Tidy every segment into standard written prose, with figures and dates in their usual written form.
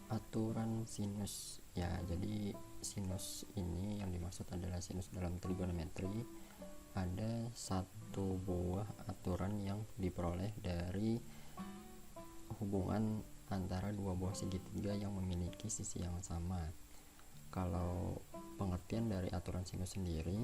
aturan sinus ya. Jadi sinus ini yang dimaksud adalah sinus dalam trigonometri. Ada satu buah aturan yang diperoleh dari hubungan antara dua buah segitiga yang memiliki sisi yang sama. Kalau pengertian dari aturan sinus sendiri,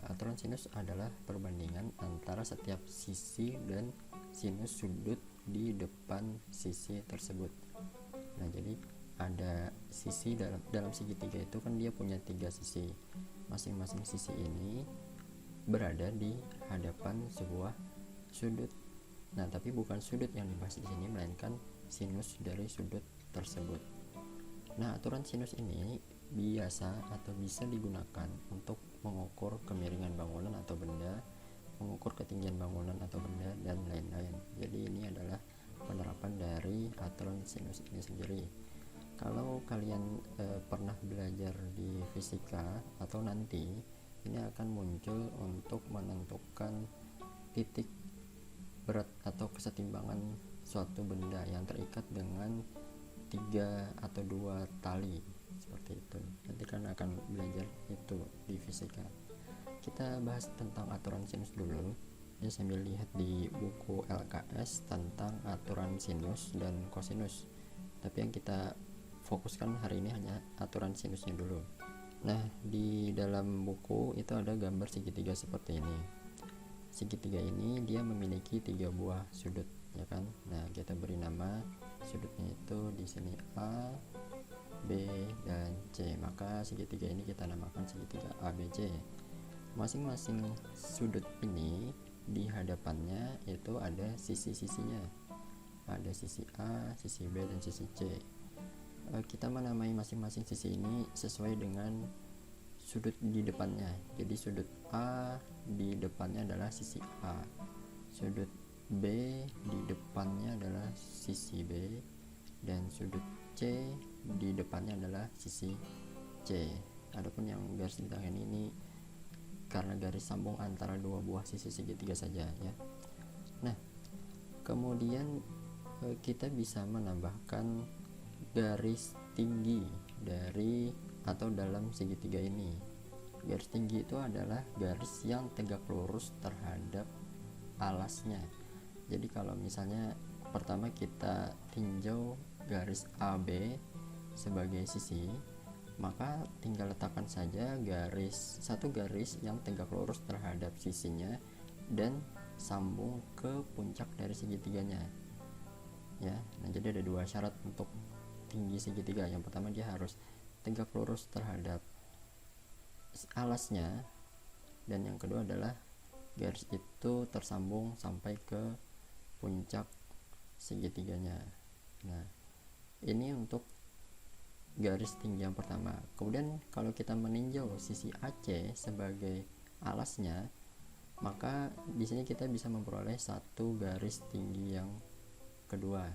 aturan sinus adalah perbandingan antara setiap sisi dan sinus sudut di depan sisi tersebut. Nah, jadi ada sisi dalam segitiga itu kan dia punya 3 sisi. Masing-masing sisi ini berada di hadapan sebuah sudut. Nah, tapi bukan sudut yang dibahas di sini, melainkan sinus dari sudut tersebut. Nah, aturan sinus ini biasa atau bisa digunakan untuk mengukur kemiringan bangunan atau benda, mengukur ketinggian bangunan atau benda, dan lain-lain. Jadi ini adalah penerapan dari aturan sinus ini sendiri. Kalau kalian pernah belajar di fisika atau nanti, ini akan muncul untuk menentukan titik berat atau kesetimbangan suatu benda yang terikat dengan 3 atau 2 tali seperti itu. Nanti kan akan belajar itu di fisika. Kita bahas tentang aturan sinus dulu ya, sambil lihat di buku LKS tentang aturan sinus dan kosinus. Tapi yang kita fokuskan hari ini hanya aturan sinusnya dulu. Nah, di dalam buku itu ada gambar segitiga seperti ini. Segitiga ini dia memiliki 3 buah sudut, ya kan? Nah, kita beri nama sudutnya itu di sini A, B, dan C. Maka segitiga ini kita namakan segitiga ABC. Masing-masing sudut ini di hadapannya itu ada sisi-sisinya. Ada sisi A, sisi B, dan sisi C. Kita menamai masing-masing sisi ini sesuai dengan sudut di depannya. Jadi sudut A di depannya adalah sisi A, sudut B di depannya adalah sisi B, dan sudut C di depannya adalah sisi C. Adapun yang garis di tengah ini karena garis sambung antara dua buah sisi segitiga saja ya. Nah, kemudian kita bisa menambahkan garis tinggi dari atau dalam segitiga ini. Garis tinggi itu adalah garis yang tegak lurus terhadap alasnya. Jadi kalau misalnya pertama kita tinjau garis AB sebagai sisi, maka tinggal letakkan saja satu garis yang tegak lurus terhadap sisinya dan sambung ke puncak dari segitiganya ya. Nah, jadi ada 2 syarat untuk tinggi segitiga. Yang pertama, dia harus tegak lurus terhadap alasnya, dan yang kedua adalah garis itu tersambung sampai ke puncak segitiganya. Nah, ini untuk garis tinggi yang pertama. Kemudian kalau kita meninjau sisi AC sebagai alasnya, maka di sini kita bisa memperoleh satu garis tinggi yang kedua,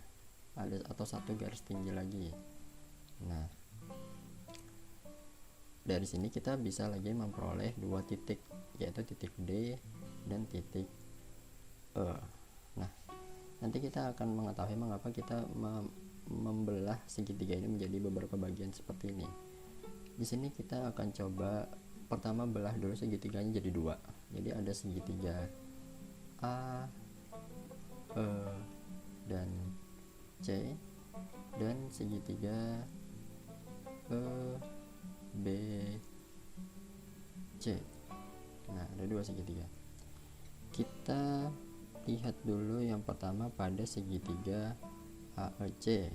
atau satu garis tinggi lagi. Nah, dari sini kita bisa lagi memperoleh 2 titik, yaitu titik D dan titik E. Nah, nanti kita akan mengetahui mengapa kita membelah segitiga ini menjadi beberapa bagian seperti ini. Di sini kita akan coba pertama belah dulu segitiganya jadi 2. Jadi ada segitiga A, E, dan C, dan segitiga E, B, C. Nah, ada 2 segitiga. Kita lihat dulu yang pertama pada segitiga AEC.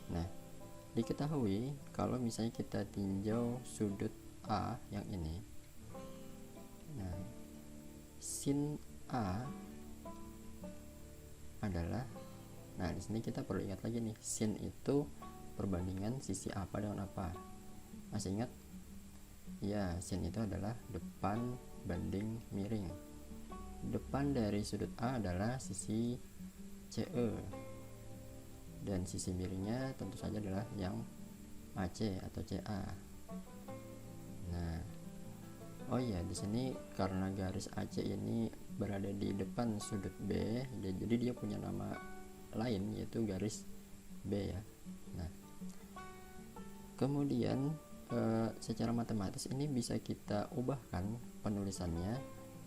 Nah, diketahui kalau misalnya kita tinjau sudut A yang ini, nah, sin A adalah, nah di sini kita perlu ingat lagi nih, sin itu perbandingan sisi apa dengan apa. Masih ingat? Ya, sin itu adalah depan banding miring. Depan dari sudut A adalah sisi CE, dan sisi miringnya tentu saja adalah yang AC atau CA. Nah, Oh iya, di sini karena garis AC ini berada di depan sudut B, jadi dia punya nama lain yaitu garis B ya. Nah, kemudian secara matematis ini bisa kita ubahkan penulisannya.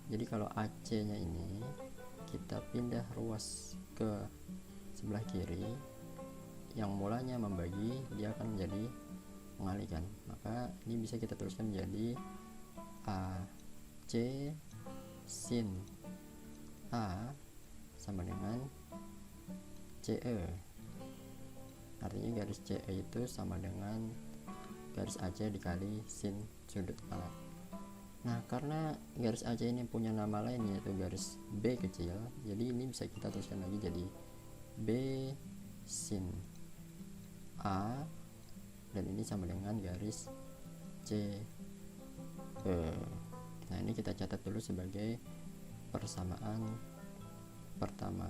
Jadi kalau AC-nya ini kita pindah ruas ke sebelah kiri, yang mulanya membagi dia akan menjadi mengalihkan. Maka ini bisa kita tuliskan menjadi AC sin A sama dengan CE. Artinya garis CE itu sama dengan garis AC dikali sin sudut A. Nah, karena garis AC ini punya nama lain yaitu garis B kecil, jadi ini bisa kita tuliskan lagi jadi B sin A, dan ini sama dengan garis CE. Nah, ini kita catat dulu sebagai persamaan pertama.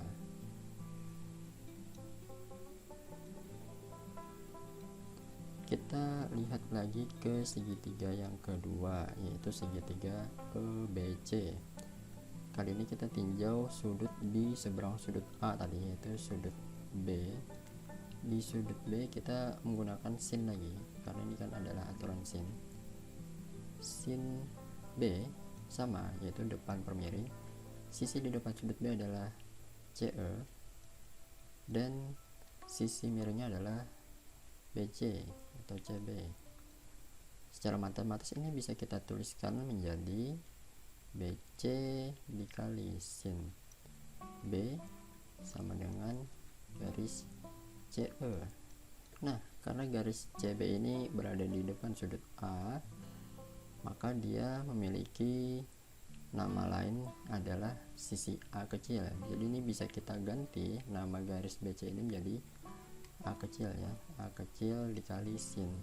Kita lihat lagi ke segitiga yang kedua, yaitu segitiga EBC. Kali ini kita tinjau sudut di seberang sudut A tadi, yaitu sudut B. Di sudut B kita menggunakan sin lagi, karena ini kan adalah aturan sin. Sin B sama, yaitu depan per miring. Sisi di depan sudut B adalah CE, dan sisi miringnya adalah BC atau CB. Secara matematis ini bisa kita tuliskan menjadi BC dikali sin B sama dengan garis CE. Nah, karena garis CB ini berada di depan sudut A, maka dia memiliki nama lain adalah sisi A kecil. Jadi ini bisa kita ganti nama garis BC ini menjadi A kecil ya, A kecil dikali sin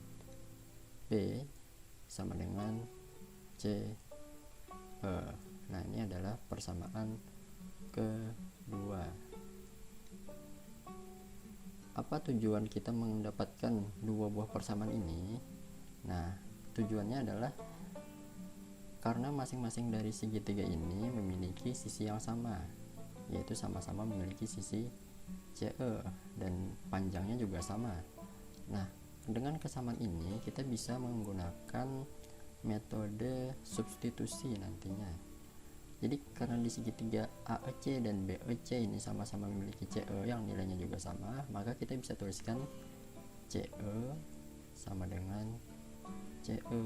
B sama dengan CE. Nah, ini adalah persamaan kedua. Apa tujuan kita mendapatkan dua buah persamaan ini? Nah, tujuannya adalah karena masing-masing dari segitiga ini memiliki sisi yang sama, yaitu sama-sama memiliki sisi CE dan panjangnya juga sama. Nah, dengan kesamaan ini kita bisa menggunakan metode substitusi nantinya. Jadi karena di segitiga AEC dan BEC ini sama-sama memiliki CE yang nilainya juga sama, maka kita bisa tuliskan CE sama dengan CE.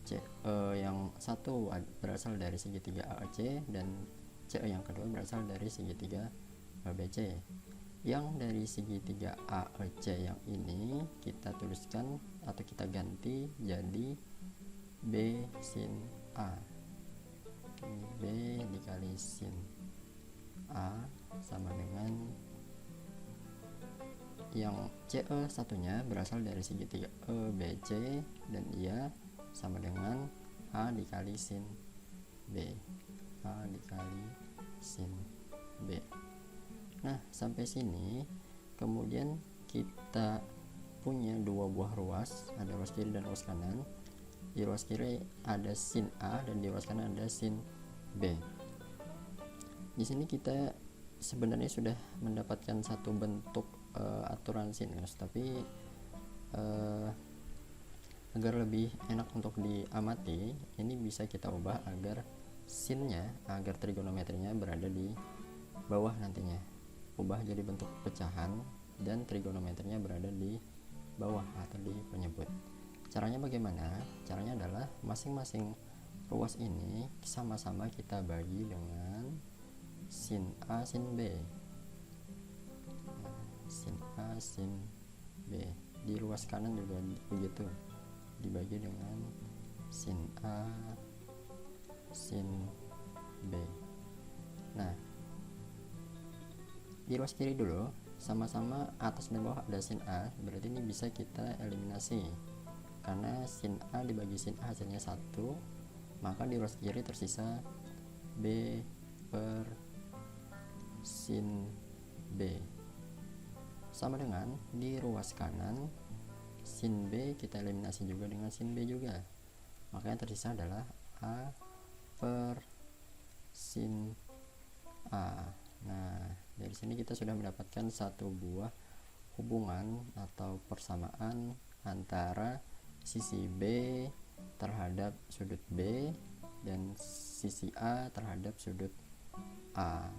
CE yang satu berasal dari segitiga AEC dan CE yang kedua berasal dari segitiga BC. Yang dari segitiga AEC yang ini kita tuliskan atau kita ganti jadi B sin A. B dikali sin A sama dengan yang CE satunya berasal dari segitiga EBC dan ia sama dengan A dikali sin B. A dikali sin B. Nah, sampai sini kemudian kita punya dua buah ruas, ada ruas kiri dan ruas kanan. Di ruas kiri ada sin A dan di ruas kanan ada sin B. Di sini kita sebenarnya sudah mendapatkan satu bentuk aturan sinus, tapi agar lebih enak untuk diamati, ini bisa kita ubah agar sinnya, agar trigonometrinya berada di bawah nantinya. Ubah jadi bentuk pecahan dan trigonometrinya berada di bawah atau di penyebut. Caranya bagaimana? Caranya adalah masing-masing ruas ini sama-sama kita bagi dengan sin A sin B. Sin A sin B. Di ruas kanan juga begitu, dibagi dengan sin A sin B. Nah, di ruas kiri dulu sama-sama atas dan bawah ada sin A, berarti ini bisa kita eliminasi karena sin A dibagi sin A hasilnya 1, maka di ruas kiri tersisa B per sin B sama dengan di ruas kanan sin B kita eliminasi juga dengan sin B juga, maka yang tersisa adalah A per sin A. Nah, dari sini kita sudah mendapatkan satu buah hubungan atau persamaan antara sisi B terhadap sudut B dan sisi A terhadap sudut A.